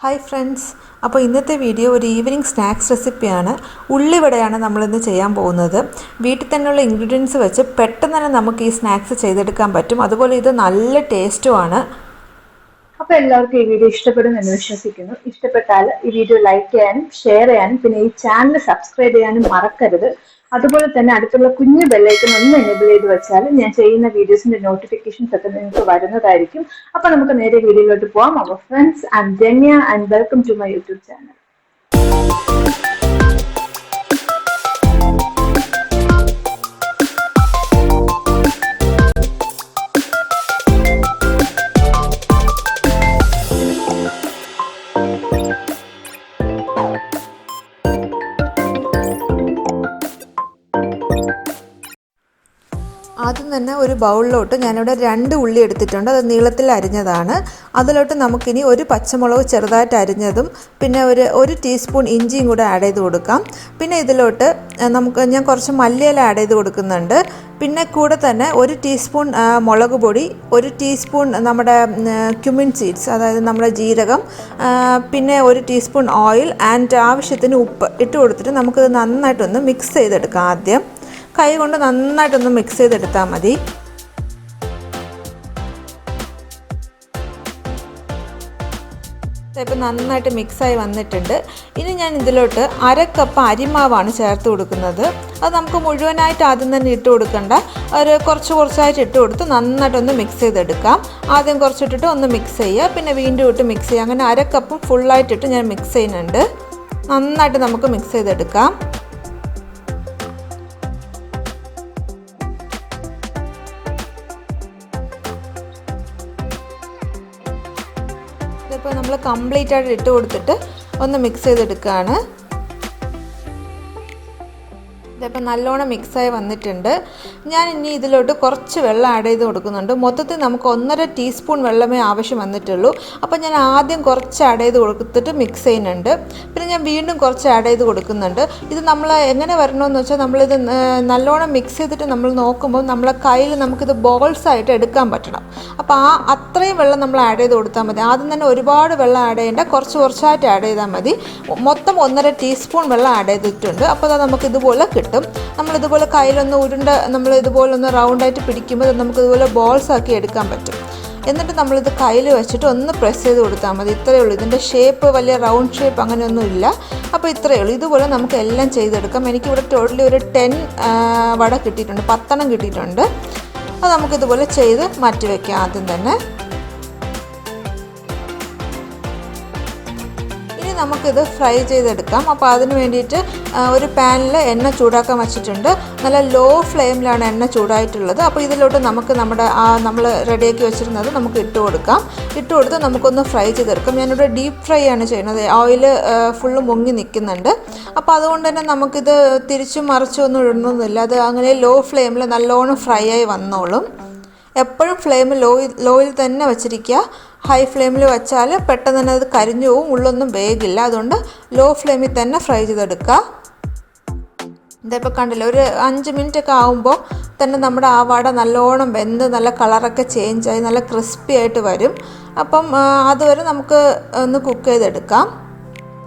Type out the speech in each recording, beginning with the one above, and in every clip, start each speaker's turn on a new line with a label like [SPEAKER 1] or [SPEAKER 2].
[SPEAKER 1] Hi friends, അപ്പോൾ ഇന്നത്തെ video ഒരു ഈവനിങ് സ്നാക്സ് റെസിപ്പിയാണ്. ഉള്ളിവടയാണ് നമ്മളിന്ന് ചെയ്യാൻ പോകുന്നത്. വീട്ടിൽ തന്നെയുള്ള ഇൻഗ്രീഡിയൻസ് വെച്ച് പെട്ടെന്ന് തന്നെ നമുക്ക് ഈ സ്നാക്സ് ചെയ്തെടുക്കാൻ പറ്റും. അതുപോലെ ഇത് നല്ല ടേസ്റ്റുമാണ്.
[SPEAKER 2] അപ്പോൾ എല്ലാവർക്കും ഈ വീഡിയോ ഇഷ്ടപ്പെടുമെന്ന് വിശ്വസിക്കുന്നു. ഇഷ്ടപ്പെട്ടാൽ ഈ വീഡിയോ ലൈക്ക് ചെയ്യാനും ഷെയർ ചെയ്യാനും പിന്നെ ഈ ചാനൽ സബ്സ്ക്രൈബ് ചെയ്യാനും മറക്കരുത്. അതുപോലെ തന്നെ അടുത്തുള്ള കുഞ്ഞു ബെല്ലൈക്കൺ ഒന്ന് എനേബിൾ ചെയ്ത് വെച്ചാൽ ഞാൻ ചെയ്യുന്ന വീഡിയോസിന്റെ നോട്ടിഫിക്കേഷൻസ് ഒക്കെ നിങ്ങൾക്ക് വരുന്നതായിരിക്കും. അപ്പോൾ നമുക്ക് നേരെ വീഡിയോയിലോട്ട് പോകാം. അപ്പോൾ friends, I am Ramya and welcome to my YouTube channel.
[SPEAKER 1] ആദ്യം തന്നെ ഒരു ബൗളിലോട്ട് ഞാനിവിടെ 2 ഉള്ളി എടുത്തിട്ടുണ്ട്. അത് നീളത്തിൽ അരിഞ്ഞതാണ്. അതിലോട്ട് നമുക്കിനി ഒരു പച്ചമുളക് ചെറുതായിട്ട് അരിഞ്ഞതും പിന്നെ ഒരു ടീസ്പൂൺ ഇഞ്ചിയും കൂടെ ആഡ് ചെയ്ത് കൊടുക്കാം. പിന്നെ ഇതിലോട്ട് ഞാൻ കുറച്ച് മല്ലിയില ആഡ് ചെയ്ത് കൊടുക്കുന്നുണ്ട്. പിന്നെ കൂടെ തന്നെ 1 ടീസ്പൂൺ മുളക് പൊടി, 1 ടീസ്പൂൺ നമ്മുടെ ക്യുമിൻ സീഡ്സ്, അതായത് നമ്മുടെ ജീരകം, പിന്നെ 1 ടീസ്പൂൺ ഓയിൽ ആൻഡ് ആവശ്യത്തിന് ഉപ്പ് ഇട്ട് കൊടുത്തിട്ട് നമുക്കിത് നന്നായിട്ടൊന്ന് മിക്സ് ചെയ്തെടുക്കാം. ആദ്യം കൈ കൊണ്ട് നന്നായിട്ടൊന്ന് മിക്സ് ചെയ്തെടുത്താൽ മതി. ഇപ്പം നന്നായിട്ട് മിക്സായി വന്നിട്ടുണ്ട്. ഇനി ഞാൻ ഇതിലോട്ട് 1/2 കപ്പ് അരിമാവാണ് ചേർത്ത് കൊടുക്കുന്നത്. അത് നമുക്ക് മുഴുവനായിട്ട് ആദ്യം തന്നെ ഇട്ട് കൊടുക്കണ്ട, കുറച്ചായിട്ട് ഇട്ട് കൊടുത്ത് നന്നായിട്ടൊന്ന് മിക്സ് ചെയ്തെടുക്കാം. ആദ്യം കുറച്ചിട്ടിട്ട് ഒന്ന് മിക്സ് ചെയ്യുക, പിന്നെ വീണ്ടും ഇട്ട് മിക്സ് ചെയ്യുക. അങ്ങനെ 1/2 കപ്പും ഫുള്ളായിട്ടിട്ട് ഞാൻ മിക്സ് ചെയ്യുന്നുണ്ട്. നന്നായിട്ട് നമുക്ക് മിക്സ് ചെയ്തെടുക്കാം. ഇതിപ്പോൾ നമ്മൾ കംപ്ലീറ്റ് ആയിട്ട് ഇട്ട് കൊടുത്തിട്ട് ഒന്ന് മിക്സ് ചെയ്തെടുക്കുകയാണ്. ഇതിപ്പോൾ നല്ലോണം മിക്സായി വന്നിട്ടുണ്ട്. ഞാൻ ഇനി ഇതിലോട്ട് കുറച്ച് വെള്ളം ആഡ് ചെയ്ത് കൊടുക്കുന്നുണ്ട്. മൊത്തത്തിൽ നമുക്ക് 1.5 ടീസ്പൂൺ വെള്ളമേ ആവശ്യം വന്നിട്ടുള്ളൂ. അപ്പോൾ ഞാൻ ആദ്യം കുറച്ച് ആഡ് ചെയ്ത് കൊടുത്തിട്ട് മിക്സ് ചെയ്യുന്നുണ്ട്. പിന്നെ ഞാൻ വീണ്ടും കുറച്ച് ആഡ് ചെയ്ത് കൊടുക്കുന്നുണ്ട്. ഇത് നമ്മൾ എങ്ങനെ വരണമെന്ന് വെച്ചാൽ നമ്മളിത് നല്ലോണം മിക്സ് ചെയ്തിട്ട് നമ്മൾ നോക്കുമ്പോൾ നമ്മളെ കയ്യിൽ നമുക്കിത് ബോൾസ് ആയിട്ട് എടുക്കാൻ പറ്റണം. അപ്പോൾ അത്രയും വെള്ളം നമ്മൾ ആഡ് ചെയ്ത് കൊടുത്താൽ മതി. ആദ്യം തന്നെ ഒരുപാട് വെള്ളം ആഡ് ചെയ്യേണ്ട, കുറച്ചായിട്ട് ആഡ് ചെയ്താൽ മതി. മൊത്തം 1.5 ടീസ്പൂൺ വെള്ളം ആഡ് ചെയ്തിട്ടുണ്ട്. അപ്പോൾ അത് നമുക്ക് ഇതുപോലെ കിട്ടും. നമ്മളിതുപോലെ കയ്യിലൊന്ന് നമ്മൾ ഇതുപോലൊന്ന് റൗണ്ടായിട്ട് പിടിക്കുമ്പോൾ നമുക്കിതുപോലെ ബോൾസ് ആക്കി എടുക്കാൻ പറ്റും. എന്നിട്ട് നമ്മളിത് കയ്യിൽ വെച്ചിട്ട് ഒന്ന് പ്രസ് ചെയ്ത് കൊടുത്താൽ മതി. ഇത്രയേ ഉള്ളൂ. ഇതിൻ്റെ ഷേപ്പ് വലിയ റൗണ്ട് ഷേപ്പ് അങ്ങനെയൊന്നും ഇല്ല. അപ്പോൾ ഇത്രയേ ഉള്ളൂ. ഇതുപോലെ നമുക്ക് എല്ലാം ചെയ്തെടുക്കാം. എനിക്കിവിടെ ടോട്ടലി ഒരു 10 വട കിട്ടിയിട്ടുണ്ട്, 10 കിട്ടിയിട്ടുണ്ട്. അത് നമുക്കിതുപോലെ ചെയ്ത് മാറ്റി വയ്ക്കാം. ആദ്യം തന്നെ നമുക്കിത് ഫ്രൈ ചെയ്തെടുക്കാം. അപ്പോൾ അതിന് വേണ്ടിയിട്ട് ഒരു പാനിൽ എണ്ണ ചൂടാക്കാൻ വെച്ചിട്ടുണ്ട്. നല്ല ലോ ഫ്ലെയിമിലാണ് എണ്ണ ചൂടായിട്ടുള്ളത്. അപ്പോൾ ഇതിലോട്ട് നമുക്ക് നമ്മൾ റെഡിയാക്കി വെച്ചിരുന്നത് നമുക്ക് ഇട്ട് കൊടുക്കാം. ഇട്ട് കൊടുത്ത് നമുക്കൊന്ന് ഫ്രൈ ചെയ്തെടുക്കാം. ഞാനിവിടെ ഡീപ്പ് ഫ്രൈ ആണ് ചെയ്യുന്നത്. ഓയിൽ ഫുള്ള് മുങ്ങി നിൽക്കുന്നുണ്ട്. അപ്പോൾ അതുകൊണ്ട് തന്നെ നമുക്കിത് തിരിച്ചും മറിച്ചൊന്നും ഇടണമെന്നില്ല. അത് അങ്ങനെ ലോ ഫ്ലെയിമിൽ നല്ലോണം ഫ്രൈ ആയി വന്നോളും. എപ്പോഴും ഫ്ലെയിം ലോയിൽ തന്നെ വെച്ചിരിക്കുക. ഹൈ ഫ്ലെയിമിൽ വെച്ചാൽ പെട്ടെന്ന് തന്നെ അത് കരിഞ്ഞു പോവും, ഉള്ളൊന്നും വേഗില്ല. അതുകൊണ്ട് ലോ ഫ്ലെയിമിൽ തന്നെ ഫ്രൈ ചെയ്തെടുക്കുക. ഇതിപ്പോൾ കണ്ടില്ല, ഒരു 5 മിനിറ്റ് ഒക്കെ ആകുമ്പോൾ തന്നെ നമ്മുടെ ആ വട നല്ലോണം വെന്ത് നല്ല കളറൊക്കെ ചേഞ്ചായി നല്ല ക്രിസ്പി ആയിട്ട് വരും. അപ്പം അതുവരെ നമുക്ക് ഒന്ന് കുക്ക് ചെയ്തെടുക്കാം.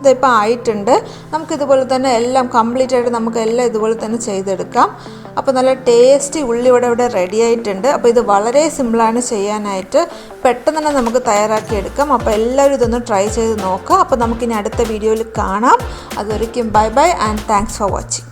[SPEAKER 1] ഇതിപ്പോൾ ആയിട്ടുണ്ട്. നമുക്കിതുപോലെ തന്നെ എല്ലാം കംപ്ലീറ്റ് ആയിട്ട് നമുക്ക് എല്ലാം ഇതുപോലെ തന്നെ ചെയ്തെടുക്കാം. അപ്പോൾ നല്ല ടേസ്റ്റി ഉള്ളിവട ഇവിടെ റെഡി ആയിട്ടുണ്ട്. അപ്പോൾ ഇത് വളരെ സിമ്പിളാണ് ചെയ്യാനായിട്ട്, പെട്ടെന്ന് തന്നെ നമുക്ക് തയ്യാറാക്കിയെടുക്കാം. അപ്പോൾ എല്ലാവരും ഇതൊന്ന് ട്രൈ ചെയ്ത് നോക്കാം. അപ്പോൾ നമുക്കിനി അടുത്ത വീഡിയോയിൽ കാണാം. അതുവരയ്ക്കും bye bye and thanks for watching.